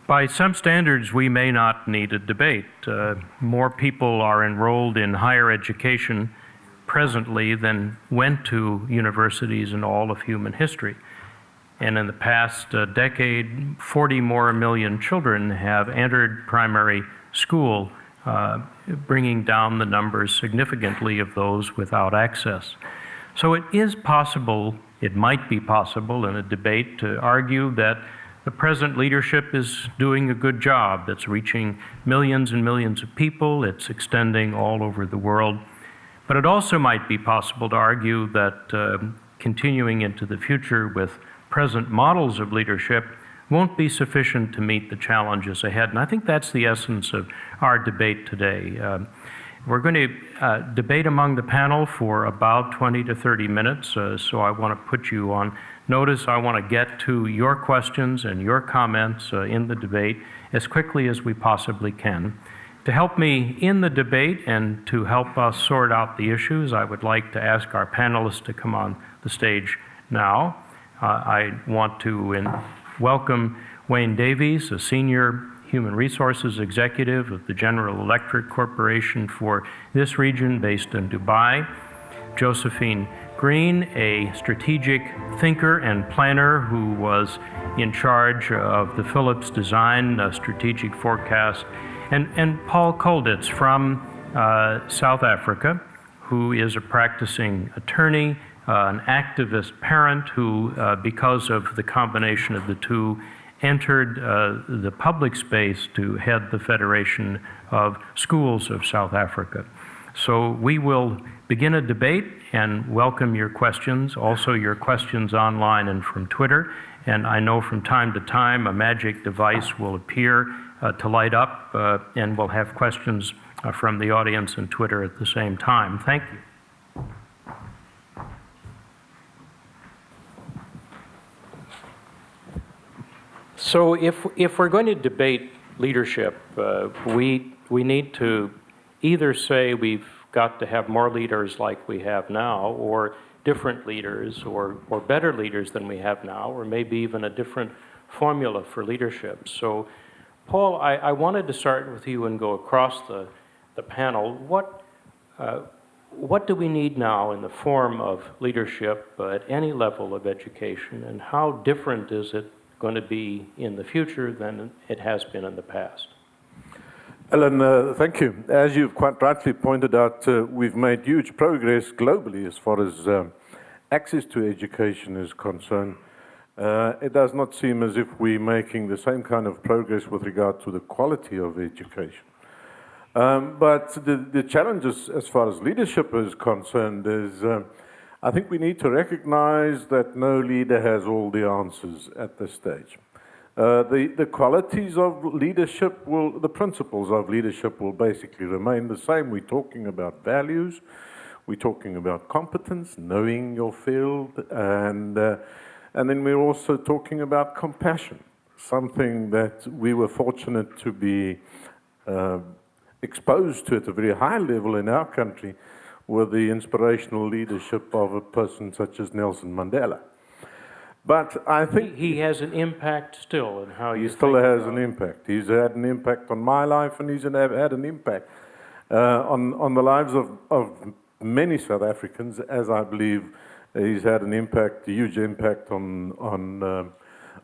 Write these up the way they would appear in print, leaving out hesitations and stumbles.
By some standards, we may not need a debate. More people are enrolled in higher education presently than went to universities in all of human history. And in the past decade, 40 more million children have entered primary school, bringing down the numbers significantly of those without access. So it is possible, it might be possible in a debate to argue that the present leadership is doing a good job. It's reaching millions and millions of people. It's extending all over the world. But it also might be possible to argue that continuing into the future with present models of leadership won't be sufficient to meet the challenges ahead. And I think that's the essence of our debate today. We're going to debate among the panel for about 20 to 30 minutes, so I want to put you on notice. I want to get to your questions and your comments in the debate as quickly as we possibly can. To help me in the debate and to help us sort out the issues, I would like to ask our panelists to come on the stage now. I want to welcome Wayne Davies, a senior Human Resources Executive of the General Electric Corporation for this region based in Dubai. Josephine Green, a strategic thinker and planner who was in charge of the Phillips Design Strategic Forecast. And Paul Kolditz from South Africa, who is a practicing attorney, an activist parent who, because of the combination of the two, entered the public space to head the Federation of Schools of South Africa. So we will begin a debate and welcome your questions, also your questions online and from Twitter. And I know from time to time a magic device will appear to light up, and we'll have questions from the audience and Twitter at the same time. Thank you. So if we're going to debate leadership, we need to either say we've got to have more leaders like we have now, or different leaders, or better leaders than we have now, or maybe even a different formula for leadership. So, Paul, I wanted to start with you and go across the panel. What do we need now in the form of leadership at any level of education, and how different is it going to be in the future than it has been in the past? Alan, thank you. As you've quite rightly pointed out, we've made huge progress globally as far as access to education is concerned. It does not seem as if we're making the same kind of progress with regard to the quality of education. But the challenges as far as leadership is concerned is I think we need to recognize that no leader has all the answers at this stage. The qualities of leadership the principles of leadership will basically remain the same. We're talking about values, we're talking about competence, knowing your field, and then we're also talking about compassion, something that we were fortunate to be exposed to at a very high level in our country with the inspirational leadership of a person such as Nelson Mandela. But I think he has an impact still in how you He still has an impact. He's had an impact on my life, and he's had an impact on the lives of many South Africans, as I believe he's had an impact, a huge impact on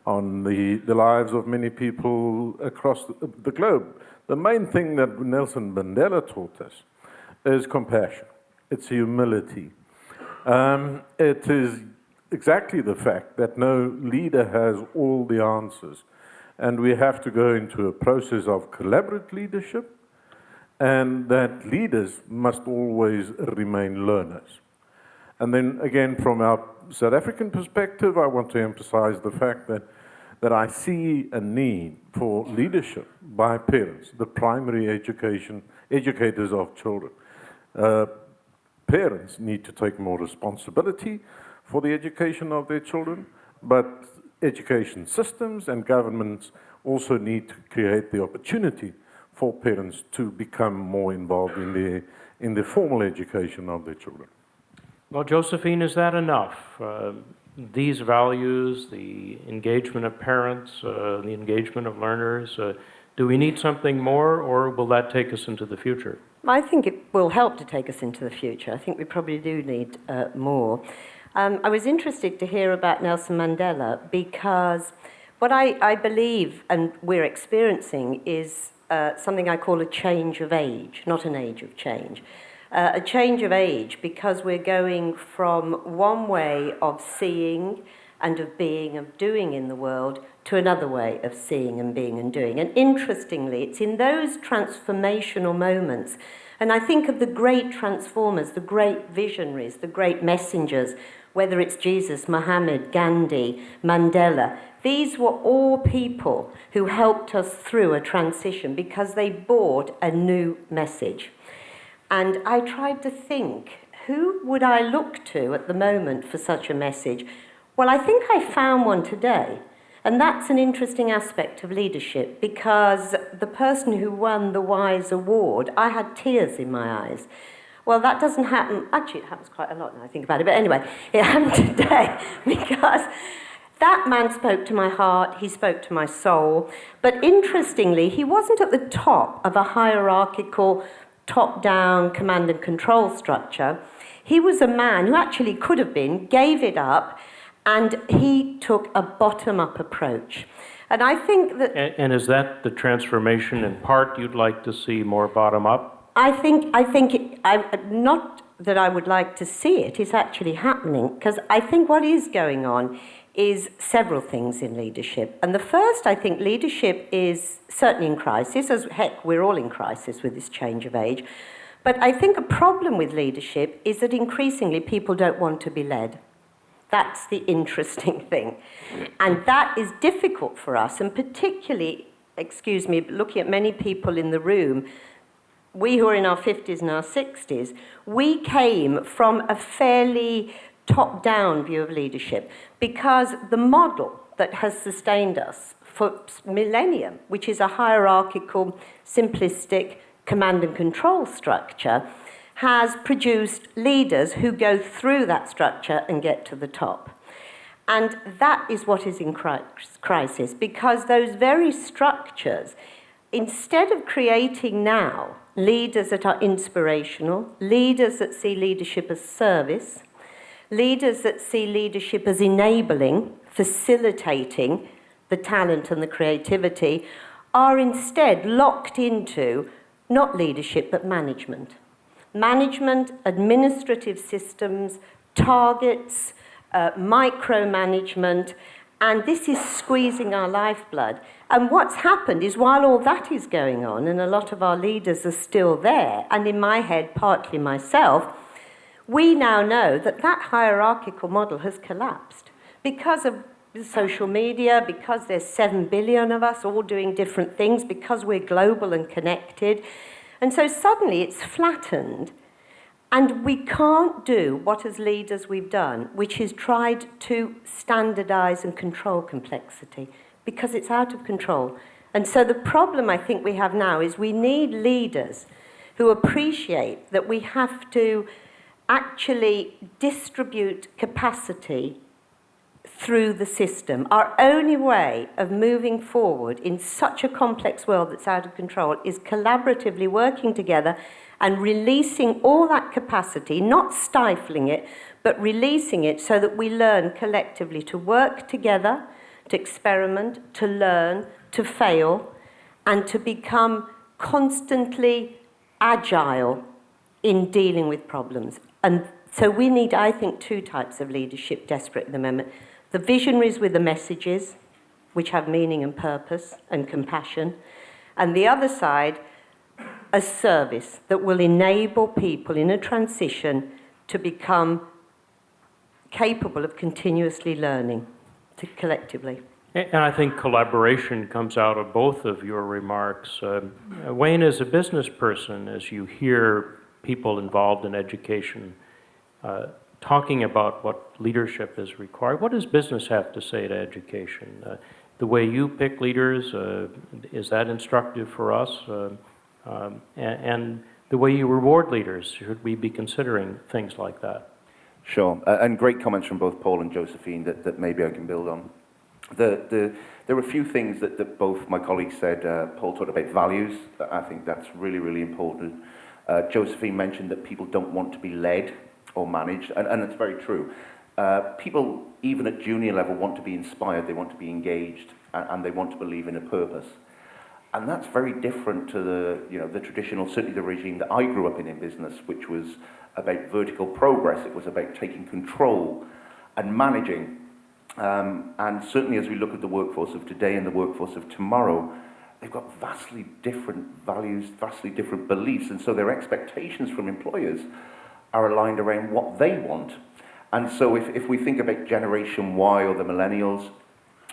the lives of many people across the globe. The main thing that Nelson Mandela taught us is compassion. It's humility. It is exactly the fact that no leader has all the answers, and we have to go into a process of collaborative leadership, and that leaders must always remain learners. And then again, from our South African perspective, I want to emphasize the fact that I see a need for leadership by parents, the primary educators of children. Parents need to take more responsibility for the education of their children, but education systems and governments also need to create the opportunity for parents to become more involved in the formal education of their children. Well, Josephine, is that enough? these values, the engagement of parents, the engagement of learners, do we need something more, or will that take us into the future? I think it will help to take us into the future. I think we probably do need more. I was interested to hear about Nelson Mandela because what I believe and we're experiencing is something I call a change of age, not an age of change. A change of age because we're going from one way of seeing and of being, of doing in the world, to another way of seeing and being and doing. And interestingly, it's in those transformational moments, and I think of the great transformers, the great visionaries, the great messengers, whether it's Jesus, Muhammad, Gandhi, Mandela. These were all people who helped us through a transition because they brought a new message. And I tried to think, who would I look to at the moment for such a message? Well, I think I found one today. And that's an interesting aspect of leadership because the person who won the Wise Award, I had tears in my eyes. Well, that doesn't happen. Actually, it happens quite a lot now I think about it. But anyway, it happened today because that man spoke to my heart. He spoke to my soul. But interestingly, he wasn't at the top of a hierarchical, top-down command and control structure. He was a man who actually could have been, gave it up, and he took a bottom-up approach. And I think that... And is that the transformation in part you'd like to see more bottom-up? Not that I would like to see it, it's actually happening, because I think what is going on is several things in leadership. And the first, I think, leadership is certainly in crisis, as heck, we're all in crisis with this change of age. But I think a problem with leadership is that increasingly people don't want to be led. That's the interesting thing. And that is difficult for us, and particularly, looking at many people in the room, we who are in our 50s and our 60s, we came from a fairly top-down view of leadership because the model that has sustained us for millennium, which is a hierarchical, simplistic command and control structure, has produced leaders who go through that structure and get to the top. And that is what is in crisis, because those very structures, instead of creating now leaders that are inspirational, leaders that see leadership as service, leaders that see leadership as enabling, facilitating the talent and the creativity, are instead locked into not leadership but management. Management, administrative systems, targets, micromanagement, and this is squeezing our lifeblood. And what's happened is while all that is going on, and a lot of our leaders are still there, and in my head, partly myself, we now know that that hierarchical model has collapsed because of social media, because there's 7 billion of us all doing different things, because we're global and connected. And so suddenly it's flattened, and we can't do what as leaders we've done, which is tried to standardize and control complexity, because it's out of control. And so the problem I think we have now is we need leaders who appreciate that we have to actually distribute capacity through the system. Our only way of moving forward in such a complex world that's out of control is collaboratively working together and releasing all that capacity, not stifling it, but releasing it so that we learn collectively to work together, to experiment, to learn, to fail, and to become constantly agile in dealing with problems. And so we need, I think, two types of leadership desperate at the moment. The visionaries with the messages, which have meaning and purpose and compassion, and the other side, a service that will enable people in a transition to become capable of continuously learning collectively. And I think collaboration comes out of both of your remarks. Wayne, as a business person, as you hear people involved in education talking about what leadership is required, what does business have to say to education? The way you pick leaders, is that instructive for us? And the way you reward leaders, should we be considering things like that? Sure, and great comments from both Paul and Josephine that maybe I can build on. There are a few things that both my colleagues said. Paul talked about values. I think that's really, really important. Josephine mentioned that people don't want to be led or managed, and it's very true. People, even at junior level, want to be inspired, they want to be engaged, and they want to believe in a purpose. And that's very different to the traditional, certainly the regime that I grew up in business, which was about vertical progress. It was about taking control and managing. And certainly as we look at the workforce of today and the workforce of tomorrow, they've got vastly different values, vastly different beliefs, and so their expectations from employers are aligned around what they want. And so if we think about Generation Y or the millennials,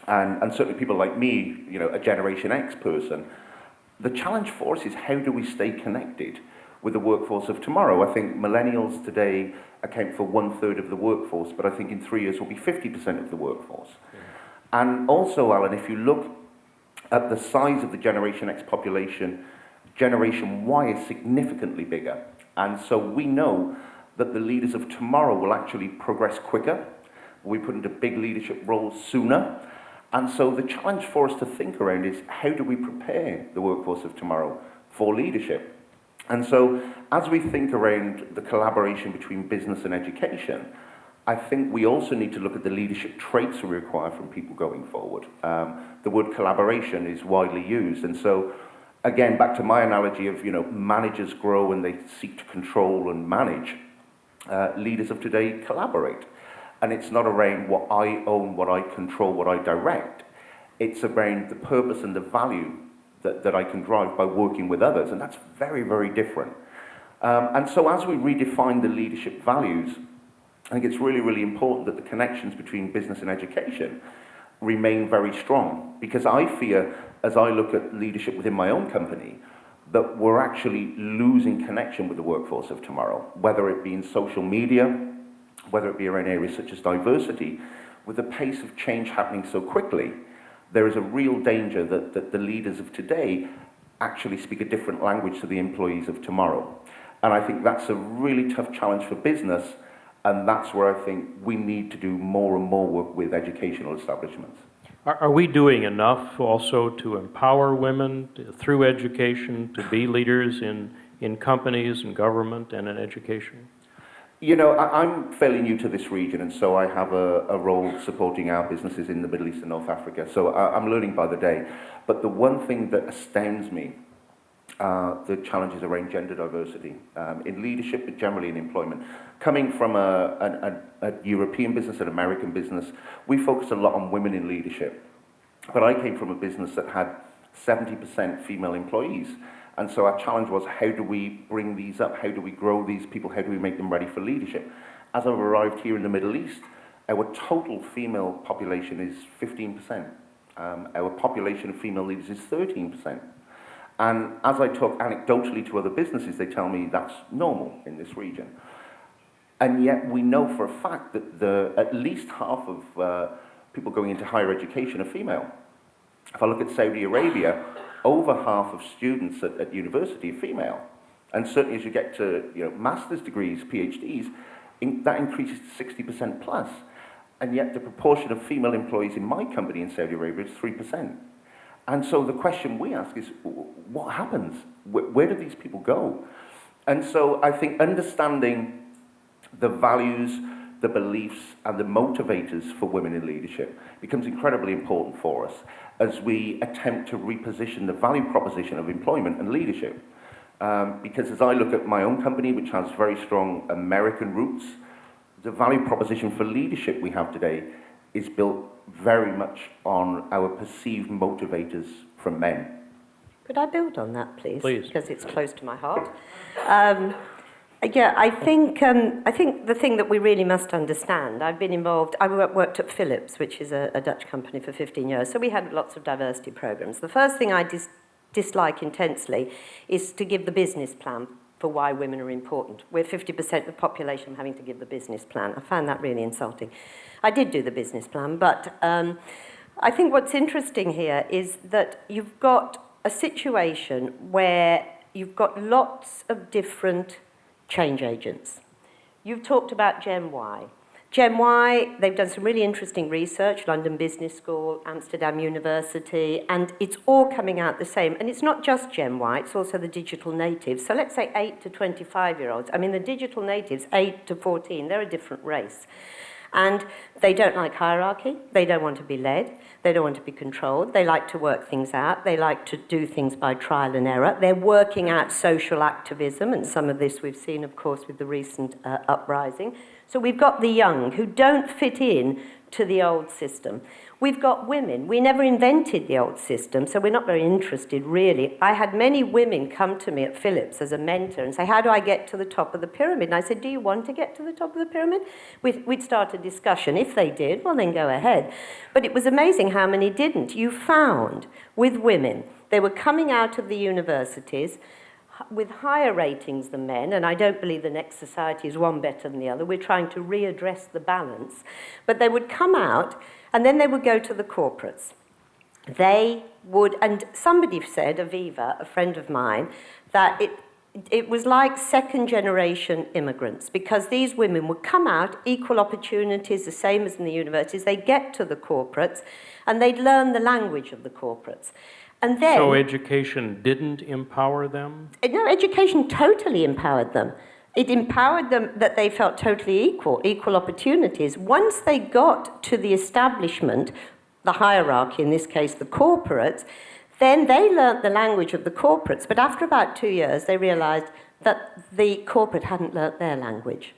and certainly people like me, a Generation X person, the challenge for us is how do we stay connected with the workforce of tomorrow? I think millennials today account for 1/3 of the workforce, but I think in 3 years will be 50% of the workforce. Yeah. And also, Alan, if you look at the size of the Generation X population, Generation Y is significantly bigger. And so we know that the leaders of tomorrow will actually progress quicker. We put into big leadership roles sooner. And so the challenge for us to think around is how do we prepare the workforce of tomorrow for leadership? And so as we think around the collaboration between business and education, I think we also need to look at the leadership traits we require from people going forward. The word collaboration is widely used. And so, again, back to my analogy of, managers grow and they seek to control and manage. Leaders of today collaborate. And it's not around what I own, what I control, what I direct. It's around the purpose and the value that I can drive by working with others. And that's very, very different. And so as we redefine the leadership values, I think it's really, really important that the connections between business and education remain very strong. Because I fear, as I look at leadership within my own company, that we're actually losing connection with the workforce of tomorrow, whether it be in social media, whether it be around areas such as diversity. With the pace of change happening so quickly, there is a real danger that the leaders of today actually speak a different language to the employees of tomorrow. And I think that's a really tough challenge for business, and that's where I think we need to do more and more work with educational establishments. Are we doing enough also to empower women through education to be leaders in companies and government and in education? I'm fairly new to this region, and so I have a role supporting our businesses in the Middle East and North Africa. So I'm learning by the day. But the one thing that astounds me are the challenges around gender diversity in leadership, but generally in employment. Coming from a European business, an American business, we focus a lot on women in leadership. But I came from a business that had 70% female employees. And so our challenge was, how do we bring these up? How do we grow these people? How do we make them ready for leadership? As I've arrived here in the Middle East, our total female population is 15%. Our population of female leaders is 13%. And as I talk anecdotally to other businesses, they tell me that's normal in this region. And yet we know for a fact that at least half of people going into higher education are female. If I look at Saudi Arabia, over half of students at university are female. And certainly as you get to master's degrees, PhDs, that increases to 60% plus. And yet the proportion of female employees in my company in Saudi Arabia is 3%. And so the question we ask is, what happens? Where do these people go? And so I think understanding the values, the beliefs, and the motivators for women in leadership becomes incredibly important for us as we attempt to reposition the value proposition of employment and leadership. Because as I look at my own company, which has very strong American roots, the value proposition for leadership we have today is built very much on our perceived motivators from men. Could I build on that, please? Please. Because it's close to my heart. I think the thing that we really must understand, I've been involved, I worked at Philips, which is a Dutch company, for 15 years, so we had lots of diversity programs. The first thing I dislike intensely is to give the business plan for why women are important. We're 50% of the population having to give the business plan. I found that really insulting. I did do the business plan, but I think what's interesting here is that you've got a situation where you've got lots of different change agents. You've talked about Gen Y. Gen Y, they've done some really interesting research, London Business School, Amsterdam University, and it's all coming out the same. And it's not just Gen Y, it's also the digital natives. So let's say 8 to 25-year-olds. I mean, the digital natives, 8 to 14, they're a different race. And they don't like hierarchy, they don't want to be led, they don't want to be controlled, they like to work things out, they like to do things by trial and error. They're working out social activism, and some of this we've seen, of course, with the recent uprising. So we've got the young who don't fit in to the old system. We've got women. We never invented the old system, so we're not very interested, really. I had many women come to me at Philips as a mentor and say, how do I get to the top of the pyramid? And I said, do you want to get to the top of the pyramid? We'd start a discussion. If they did, well, then go ahead. But it was amazing how many didn't. You found with women, they were coming out of the universities with higher ratings than men, and I don't believe the next society is one better than the other. We're trying to readdress the balance. But they would come out, and then they would go to the corporates. They would, and somebody said, Aviva, a friend of mine, that it was like second-generation immigrants, because these women would come out, equal opportunities, the same as in the universities. They'd get to the corporates, and they'd learn the language of the corporates. And then, so education didn't empower them? No, education totally empowered them. It empowered them that they felt totally equal opportunities. Once they got to the establishment, the hierarchy, in this case the corporates, then they learnt the language of the corporates. But after about 2 years, they realized that the corporate hadn't learnt their language.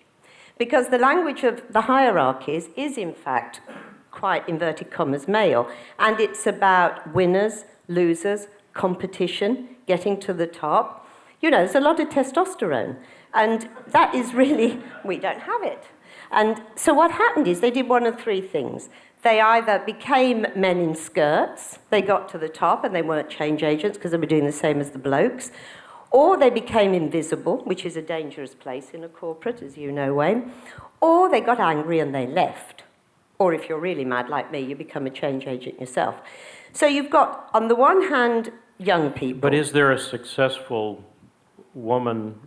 Because the language of the hierarchies is, in fact, quite inverted commas male. And it's about winners, losers, competition, getting to the top. You know, there's a lot of testosterone. And that is really, we don't have it. And so what happened is they did one of three things. They either became men in skirts, they got to the top and they weren't change agents because they were doing the same as the blokes, or they became invisible, which is a dangerous place in a corporate, as you know, Wayne, or they got angry and they left. Or if you're really mad like me, you become a change agent yourself. So you've got, on the one hand, young people. But is there a successful woman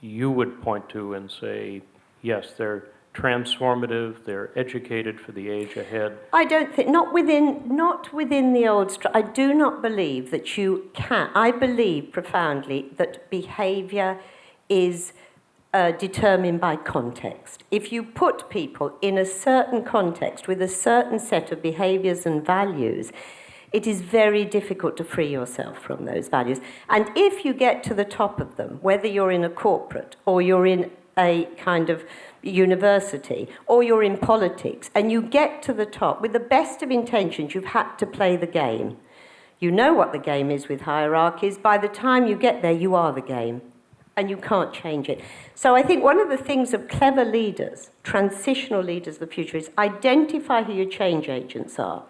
you would point to and say, yes, they're transformative, they're educated for the age ahead? I don't think, not within the old I do not believe that you can. I believe profoundly that behaviour is determined by context. If you put people in a certain context with a certain set of behaviours and values, it is very difficult to free yourself from those values. And if you get to the top of them, whether you're in a corporate or you're in a kind of university or you're in politics, and you get to the top with the best of intentions, you've had to play the game. You know what the game is with hierarchies. By the time you get there, you are the game, and you can't change it. So I think one of the things of clever leaders, transitional leaders of the future, is identify who your change agents are.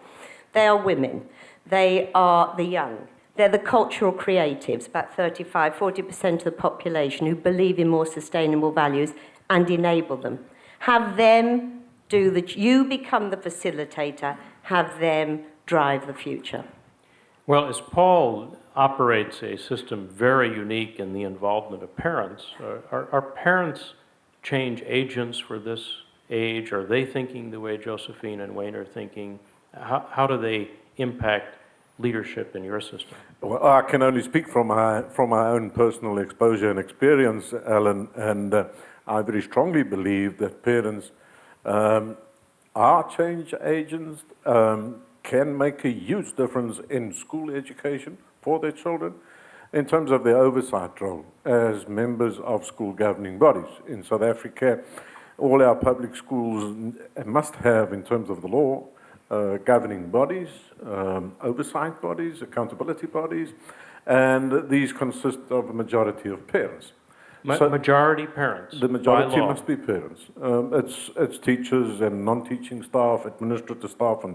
They are women. They are the young. They're the cultural creatives, about 35, 40% of the population who believe in more sustainable values, and enable them. Have them do you become the facilitator, have them drive the future. Well, as Paul operates a system very unique in the involvement of parents, are parents change agents for this age? Are they thinking the way Josephine and Wayne are thinking? How do they impact leadership in your system? Well, I can only speak from my own personal exposure and experience, Alan, and I very strongly believe that parents are change agents, can make a huge difference in school education for their children in terms of their oversight role as members of school governing bodies. In South Africa, all our public schools must have, in terms of the law, governing bodies, oversight bodies, accountability bodies, and these consist of a majority of parents. So majority parents. The majority must be parents. It's teachers and non-teaching staff, administrative staff,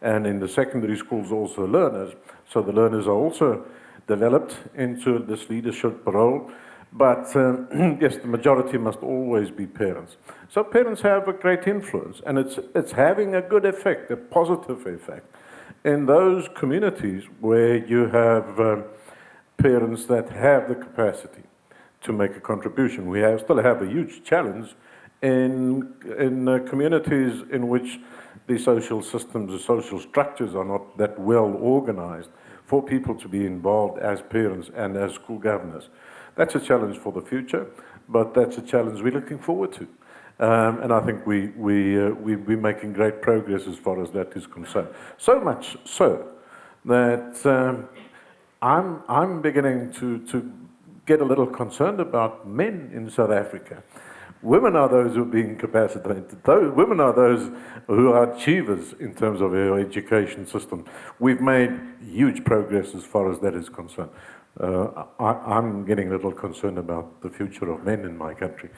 and in the secondary schools also learners. So the learners are also developed into this leadership role. But yes, the majority must always be parents. So parents have a great influence, and it's having a good effect, a positive effect, in those communities where you have parents that have the capacity to make a contribution. We still have a huge challenge in communities in which the social systems, the social structures are not that well organized for people to be involved as parents and as school governors. That's a challenge for the future, but that's a challenge we're looking forward to. And I think we're making great progress as far as that is concerned. So much so that I'm beginning to get a little concerned about men in South Africa. Women are those who are being incapacitated. Women are those who are achievers in terms of our education system. We've made huge progress as far as that is concerned. I'm getting a little concerned about the future of men in my country.